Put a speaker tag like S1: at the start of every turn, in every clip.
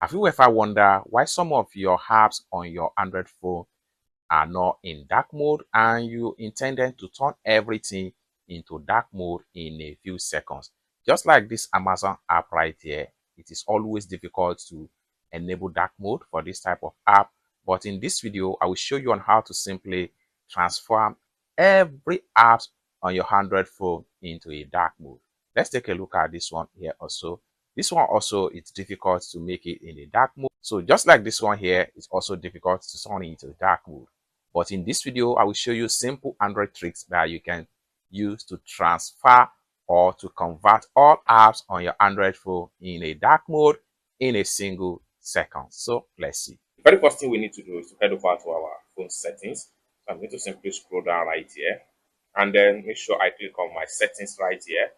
S1: Have you ever wondered why some of your apps on your Android phone are not in dark mode and you intended to turn everything into dark mode in a few seconds? Just like this Amazon app right here, it is always difficult to enable dark mode for this type of app. But in this video, I will show you on how to simply transform every app on your Android phone into a dark mode. Let's take a look at this one here also. This one also, it's difficult to make it in a dark mode. So just like this one here, it's also difficult to turn it into dark mode. But in this video, I will show you simple Android tricks that you can use to transfer or to convert all apps on your Android phone in a dark mode in a single second. So let's see. The very first thing we need to do is to head over to our phone settings. So I'm going to simply scroll down right here and then make sure I click on my settings right here.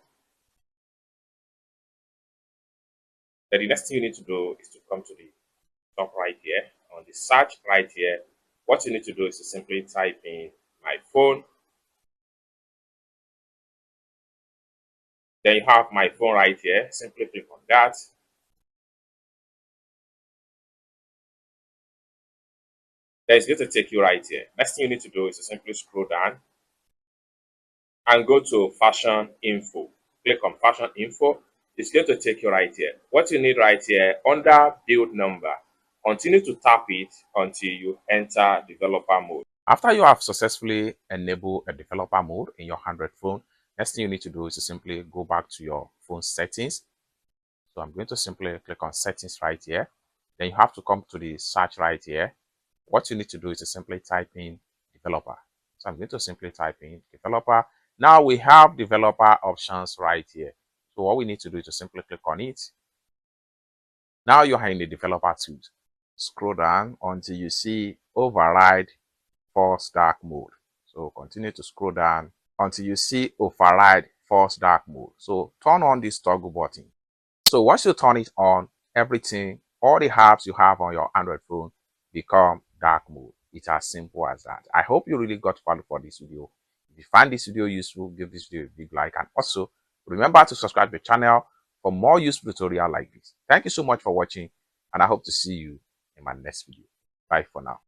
S1: Then the next thing you need to do is to come to the top right here on the search right here. What you need to do is to simply type in my phone. Then you have my phone right here. Simply click on that. Then it's going to take you right here. Next thing you need to do is to simply scroll down and go to fashion info. Click on fashion info. It's going to take you right here. What you need right here under build number, continue to tap it until you enter developer mode. After you have successfully enabled a developer mode in your Android phone, next thing you need to do is to simply go back to your phone settings. So I'm going to simply click on settings right here. Then you have to come to the search right here. What you need to do is to simply type in developer. So I'm going to simply type in developer. Now we have developer options right here. So what we need to do is to simply click on it. Now you are in the developer tools. Scroll down until you see override force dark mode. So continue to scroll down until you see override force dark mode. So turn on this toggle button. So once you turn it on, everything, all the apps you have on your Android phone become dark mode. It's as simple as that. I hope you really got value for this video. If you find this video useful, give this video a big like, and also remember to subscribe to the channel for more useful tutorials like this. Thank you so much for watching, and I hope to see you in my next video. Bye for now.